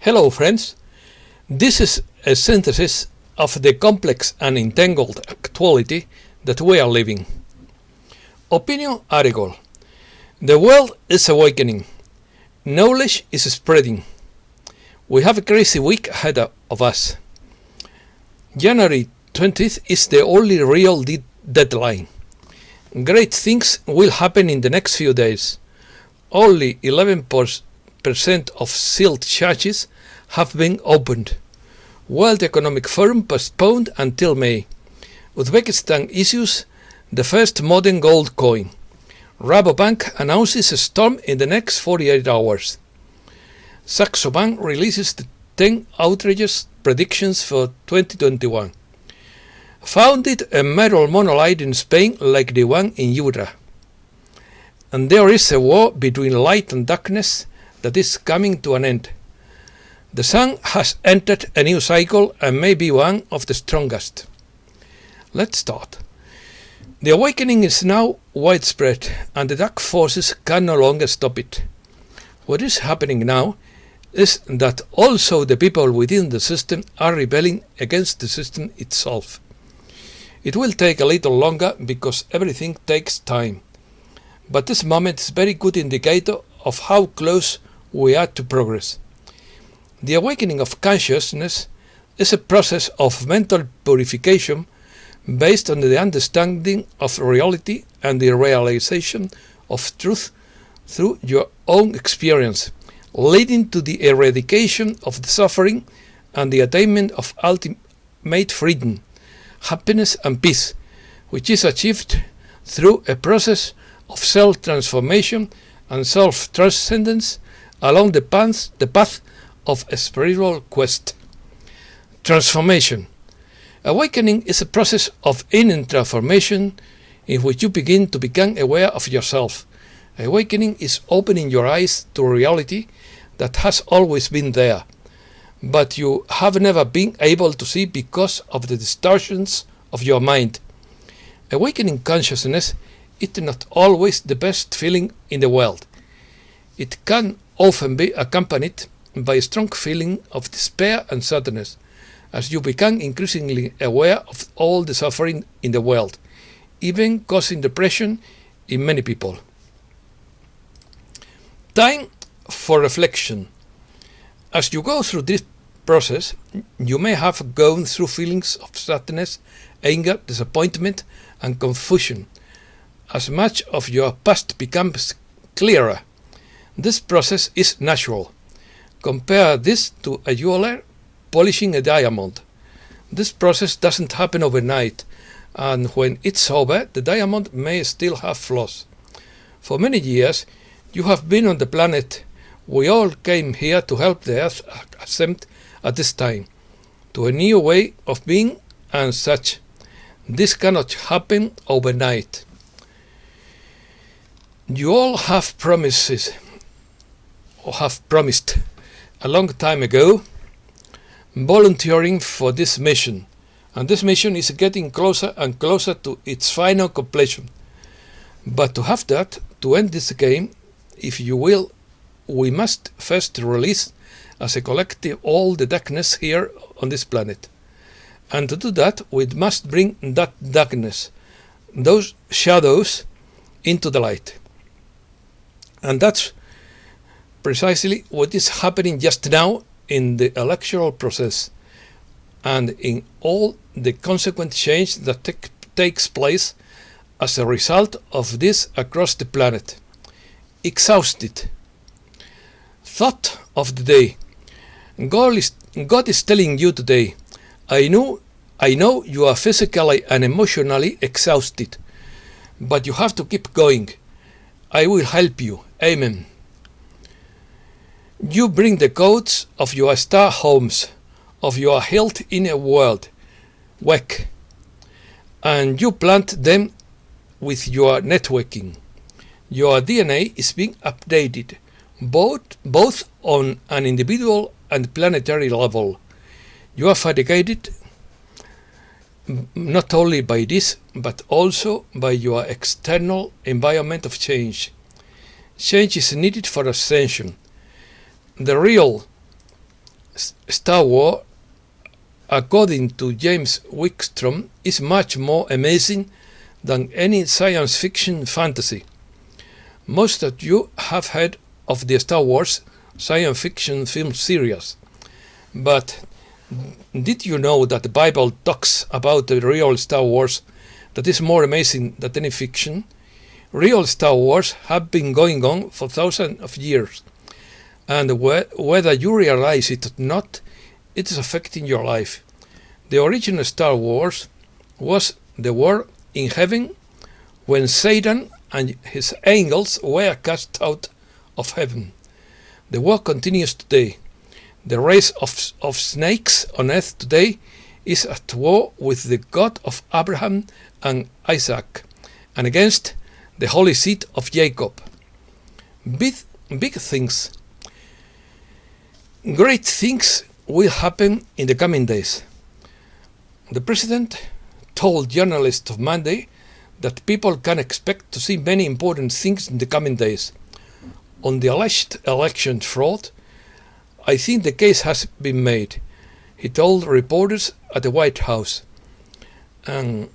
Hello friends, this is a synthesis of the complex and entangled actuality that we are living. Opinion article. The world is awakening. Knowledge is spreading. We have a crazy week ahead of us. January 20th is the only real deadline. Great things will happen in the next few days. Only 11% of sealed charges have been opened. World Economic Forum postponed until May. Uzbekistan issues the first modern gold coin. Rabobank announces a storm in the next 48 hours. Saxo Bank releases the 10 outrageous predictions for 2021. Founded a metal monolith in Spain like the one in Utah. And there is a war between light and darkness that is coming to an end. The sun has entered a new cycle and may be one of the strongest. Let's start. The awakening is now widespread and the dark forces can no longer stop it. What is happening now is that also the people within the system are rebelling against the system itself. It will take a little longer because everything takes time. But this moment is a very good indicator of how close we are to progress. The awakening of consciousness is a process of mental purification based on the understanding of reality and the realization of truth through your own experience, leading to the eradication of the suffering and the attainment of ultimate freedom, happiness and peace, which is achieved through a process of self-transformation and self-transcendence along the path of a spiritual quest. Transformation. Awakening is a process of inner transformation in which you begin to become aware of yourself. Awakening is opening your eyes to reality that has always been there, but you have never been able to see because of the distortions of your mind. Awakening consciousness is not always the best feeling in the world. It can often be accompanied by a strong feeling of despair and sadness as you become increasingly aware of all the suffering in the world, even causing depression in many people. Time for reflection. As you go through this process, you may have gone through feelings of sadness, anger, disappointment, and confusion. As much of your past becomes clearer, this process is natural. Compare this to a jeweler polishing a diamond. This process doesn't happen overnight, and when it's over, the diamond may still have flaws. For many years, you have been on the planet. We all came here to help the Earth ascend at this time to a new way of being and such. This cannot happen overnight. You all have promised a long time ago volunteering for this mission, and this mission is getting closer and closer to its final completion. But to have that, to end this game, if you will, we must first release as a collective all the darkness here on this planet. And to do that, we must bring that darkness, those shadows, into the light. And that's precisely what is happening just now in the electoral process and in all the consequent change that takes place as a result of this across the planet. Exhausted. Thought of the day. God is telling you today, I know you are physically and emotionally exhausted, but you have to keep going. I will help you. Amen. You bring the codes of your star homes, of your health in a world, work, and you plant them with your networking. Your DNA is being updated, both on an individual and planetary level. You are fatigued not only by this, but also by your external environment of change. Change is needed for ascension. The real Star Wars, according to James Wickstrom, is much more amazing than any science fiction fantasy. Most of you have heard of the Star Wars science fiction film series, but did you know that the Bible talks about the real Star Wars that is more amazing than any fiction? Real Star Wars have been going on for thousands of years, and whether you realize it or not, it is affecting your life. The original Star Wars was the war in heaven when Satan and his angels were cast out of heaven. The war continues today. The race of snakes on earth today is at war with the God of Abraham and Isaac, and against the holy seed of Jacob. Big things, great things will happen in the coming days. The president told journalists on Monday that people can expect to see many important things in the coming days. On the alleged election fraud, I think the case has been made, he told reporters at the White House. And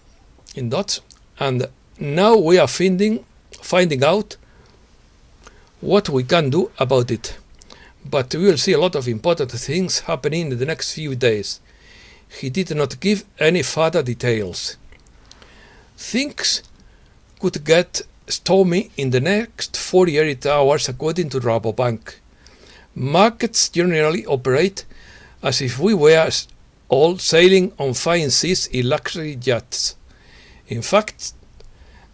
now we are finding out what we can do about it. But we will see a lot of important things happening in the next few days. He did not give any further details. Things could get stormy in the next 48 hours according to Rabobank. Markets generally operate as if we were all sailing on fine seas in luxury yachts. In fact,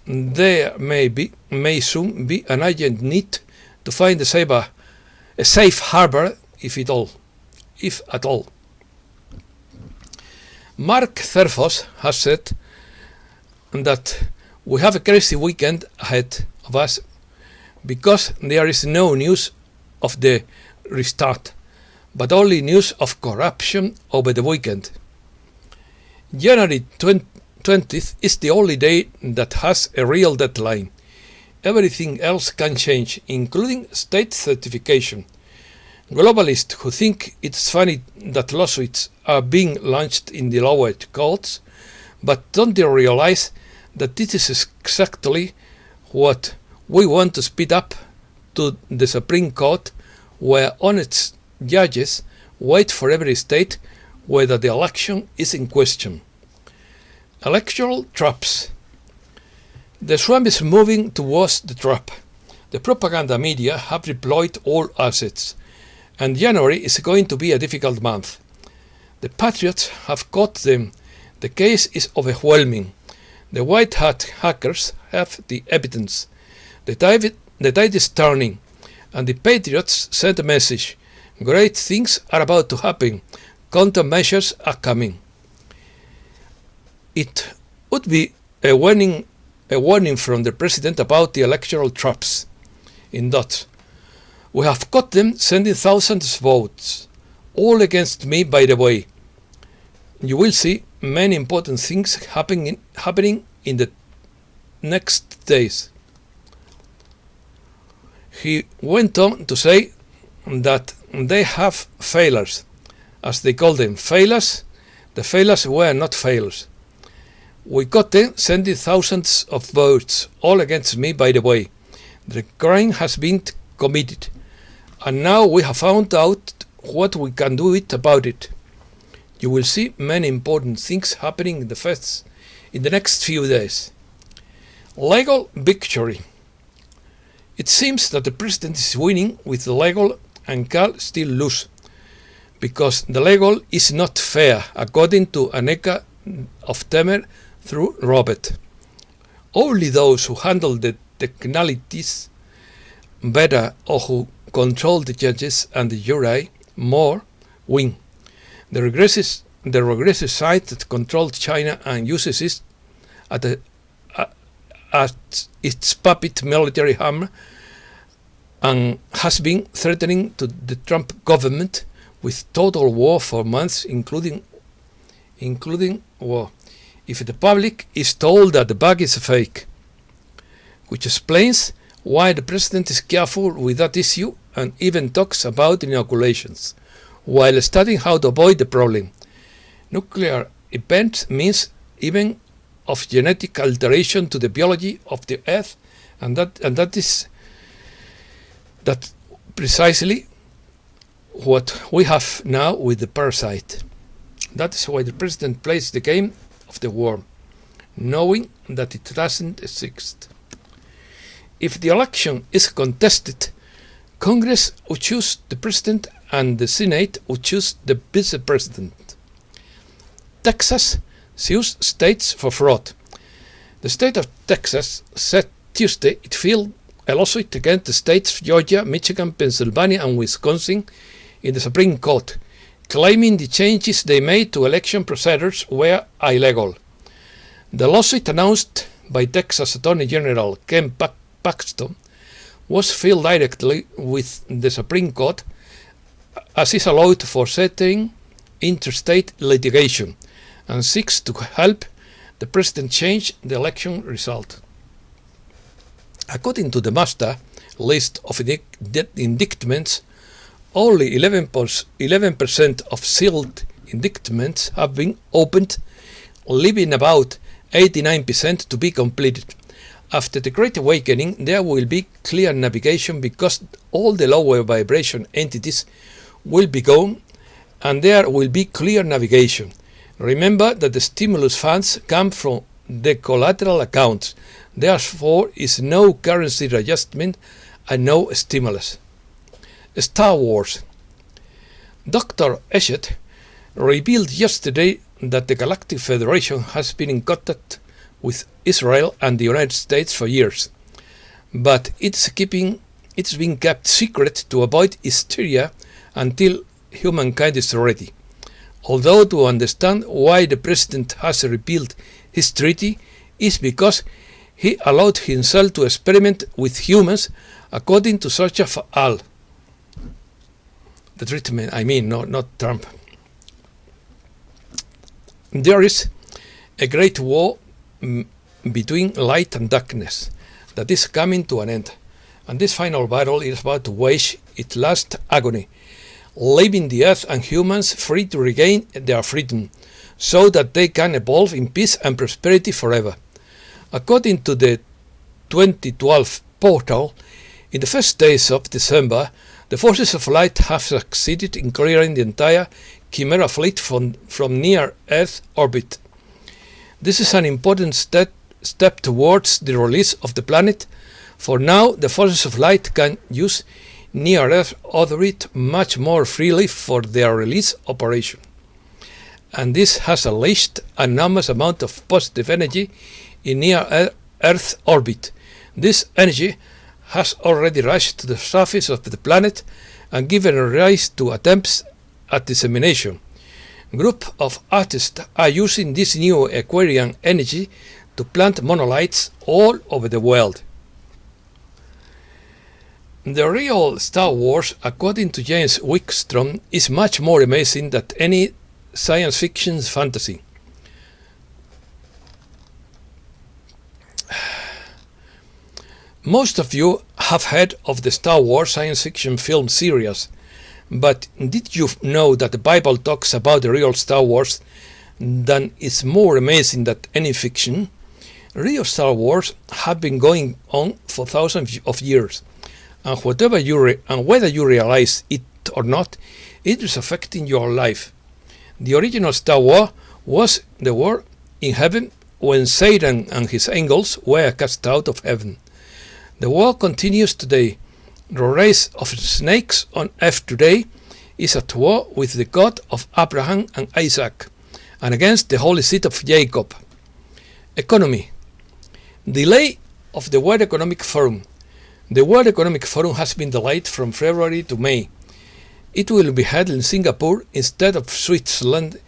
there may soon be an urgent need to find a safe harbor, if at all. Mark Therfos has said that we have a crazy weekend ahead of us because there is no news of the restart, but only news of corruption over the weekend. January 20th is the only day that has a real deadline. Everything else can change, including state certification. Globalists who think it's funny that lawsuits are being launched in the lower courts, but don't they realize that this is exactly what we want to speed up to the Supreme Court, where honest judges wait for every state whether the election is in question. Electoral traps. The swamp is moving towards the trap. The propaganda media have deployed all assets, and January is going to be a difficult month. The patriots have caught them. The case is overwhelming. The white hat hackers have the evidence. The tide is turning, and the patriots sent a message. Great things are about to happen. Countermeasures are coming. It would be a warning from the president about the electoral traps. In that, we have caught them sending thousands of votes, all against me, by the way. You will see many important things happening in the next days. He went on to say that they have failures, as they call them. Failures? The failures were not failures. We got them sending thousands of votes, all against me, by the way. The crime has been committed, and now we have found out what we can do about it. You will see many important things happening in the next few days. Legal victory. It seems that the president is winning with the legal and can still lose, because the legal is not fair, according to Aneka of Temer through Robert. Only those who handle the technicalities better or who control the judges and the jury more win. The regressive side that controls China and uses it at its puppet military arm and has been threatening to the Trump government with total war for months, including war, if the public is told that the bug is a fake, which explains why the president is careful with that issue and even talks about inoculations. while studying how to avoid the problem. Nuclear event means even of genetic alteration to the biology of the earth, and that is precisely what we have now with the parasite. That is why the president plays the game of the worm, knowing that it doesn't exist. If the election is contested, Congress would choose the president and the Senate would choose the vice president. Texas sues states for fraud. The state of Texas said Tuesday it filed a lawsuit against the states of Georgia, Michigan, Pennsylvania, and Wisconsin in the Supreme Court, claiming the changes they made to election procedures were illegal. The lawsuit, announced by Texas Attorney General Ken Paxton, was filed directly with the Supreme Court, as is allowed for certain interstate litigation, and seeks to help the president change the election result. According to the master list of indictments, only 11% of sealed indictments have been opened, leaving about 89% to be completed. After the Great Awakening, there will be clear navigation because all the lower vibration entities will be gone and there will be clear navigation. Remember that the stimulus funds come from the collateral accounts. Therefore, is no currency readjustment and no stimulus. Star Wars. Dr. Eshet revealed yesterday that the Galactic Federation has been in contact with Israel and the United States for years, but it's been kept secret to avoid hysteria until humankind is ready. Although to understand why the president has repealed his treaty is because he allowed himself to experiment with humans according to Search of Al. The treatment, not Trump. There is a great war between light and darkness that is coming to an end, and this final battle is about to wage its last agony, leaving the earth and humans free to regain their freedom, so that they can evolve in peace and prosperity forever. According to the 2012 portal, in the first days of December, the forces of light have succeeded in clearing the entire Chimera fleet from near-Earth orbit. This is an important step towards the release of the planet, for now the forces of light can use near-Earth orbit much more freely for their release operation. And this has unleashed an enormous amount of positive energy in near-Earth orbit. This energy has already rushed to the surface of the planet and given rise to attempts at dissemination. A group of artists are using this new Aquarian energy to plant monoliths all over the world. The real Star Wars, according to James Wickstrom, is much more amazing than any science fiction fantasy. Most of you have heard of the Star Wars science fiction film series, but did you know that the Bible talks about the real Star Wars that is more amazing than any fiction? Real Star Wars have been going on for thousands of years, and whether you realize it or not, it is affecting your life. The original Star Wars was the war in heaven when Satan and his angels were cast out of heaven. The war continues today. The race of snakes on earth today is at war with the God of Abraham and Isaac, and against the holy seed of Jacob. Economy. Delay of the World Economic Forum. The World Economic Forum has been delayed from February to May. It will be held in Singapore instead of Switzerland,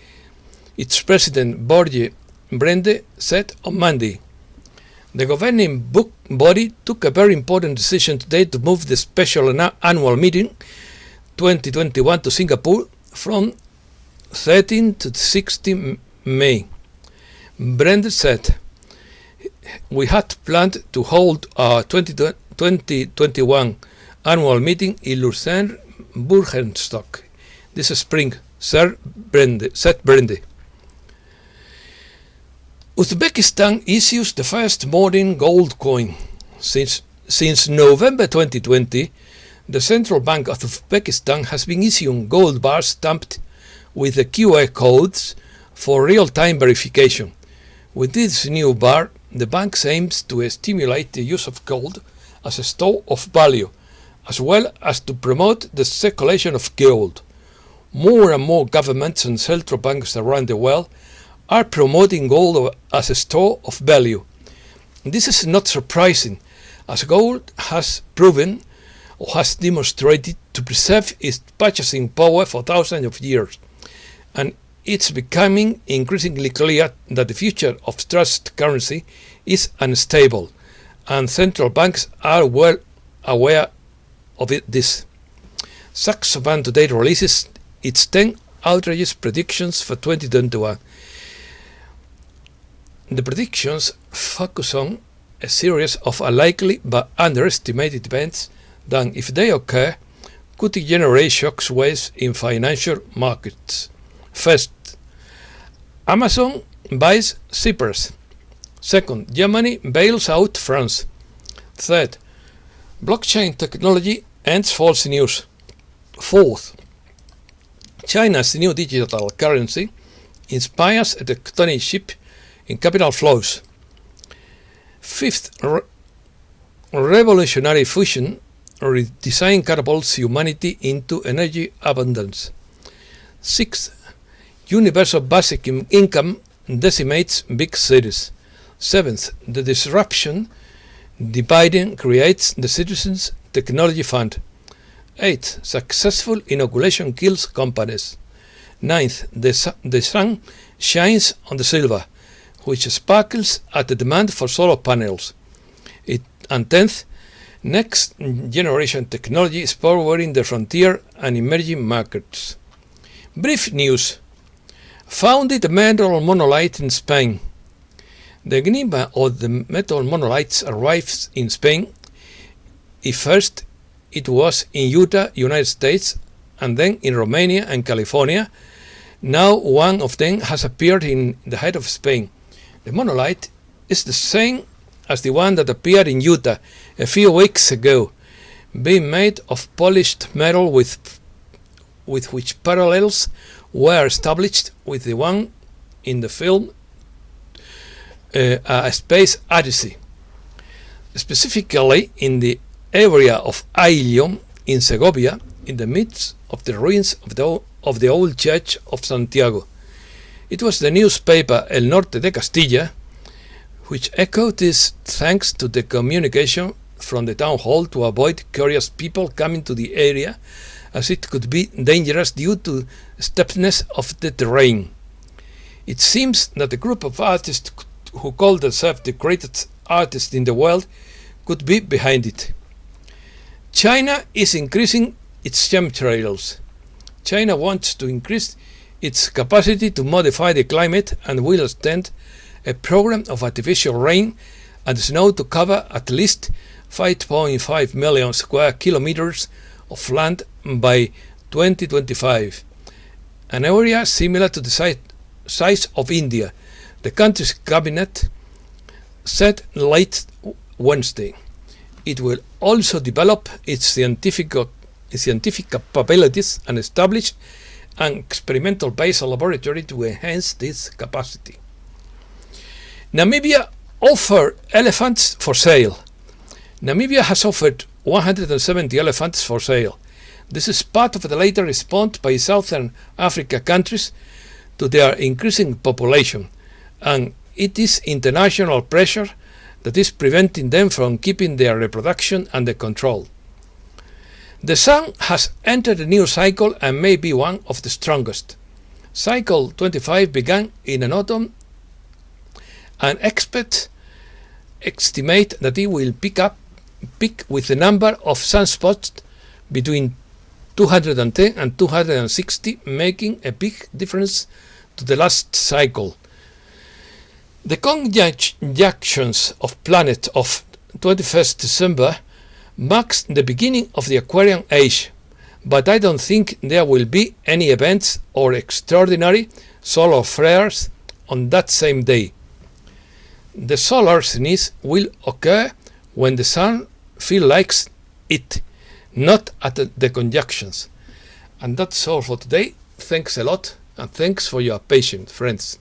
its president Borge Brende said on Monday. The governing body took a very important decision today to move the special annual meeting 2021 to Singapore from 13 to 16 May. Brenda said, "We had planned to hold our 2021 annual meeting in Lucerne, Burgenstock this spring, said Brandy. Uzbekistan issues the first modern gold coin. Since November 2020, the Central Bank of Uzbekistan has been issuing gold bars stamped with the QR codes for real-time verification. With this new bar, the bank aims to stimulate the use of gold as a store of value, as well as to promote the circulation of gold. More and more governments and central banks around the world are promoting gold as a store of value. This is not surprising, as gold has proven or has demonstrated to preserve its purchasing power for thousands of years, and it's becoming increasingly clear that the future of trust currency is unstable, and central banks are well aware of this. Saxo Bank today releases its 10 outrageous predictions for 2021. The predictions focus on a series of unlikely but underestimated events that, if they occur, could generate shockwaves in financial markets. First, Amazon buys Cyprus. Second, Germany bails out France. Third, blockchain technology ends false news. Fourth, China's new digital currency inspires a tectonic shift in capital flows. Fifth, revolutionary fusion redesign catapults humanity into energy abundance. Sixth, universal basic income decimates big cities. Seventh, the disruption Biden creates the Citizens Technology Fund. Eighth, successful inoculation kills companies. Ninth, the sun shines on the silver, which sparkles at the demand for solar panels. And tenth, next generation technology is powering the frontier and emerging markets. Brief news. Founded Mandrel Monolith in Spain. The enigma of the metal monoliths arrives in Spain. First it was in Utah, United States, and then in Romania and California. Now one of them has appeared in the heart of Spain. The monolith is the same as the one that appeared in Utah a few weeks ago, being made of polished metal with which parallels were established with the one in the film A Space Odyssey. Specifically in the area of Aillon in Segovia, in the midst of the ruins of the old church of Santiago. It was the newspaper El Norte de Castilla which echoed this, thanks to the communication from the town hall to avoid curious people coming to the area, as it could be dangerous due to steepness of the terrain. It seems that a group of artists who call themselves the greatest artists in the world could be behind it. China is increasing its chemtrails. China wants to increase its capacity to modify the climate and will extend a program of artificial rain and snow to cover at least 5.5 million square kilometers of land by 2025, an area similar to the size of India, the country's cabinet said late Wednesday. It will also develop its scientific capabilities and establish an experimental-based laboratory to enhance this capacity. Namibia offered elephants for sale. Namibia has offered 170 elephants for sale. This is part of the later response by Southern Africa countries to their increasing population, and it is international pressure that is preventing them from keeping their reproduction under control. The sun has entered a new cycle and may be one of the strongest. Cycle 25 began in an autumn, and experts estimate that it will peak with the number of sunspots between 210 and 260, making a big difference to the last cycle. The conjunctions of planets of 21st December marks the beginning of the Aquarian Age, but I don't think there will be any events or extraordinary solar flares on that same day. The solar zenith will occur when the sun feels like it, not at the conjunctions. And that's all for today. Thanks a lot, and thanks for your patience, friends.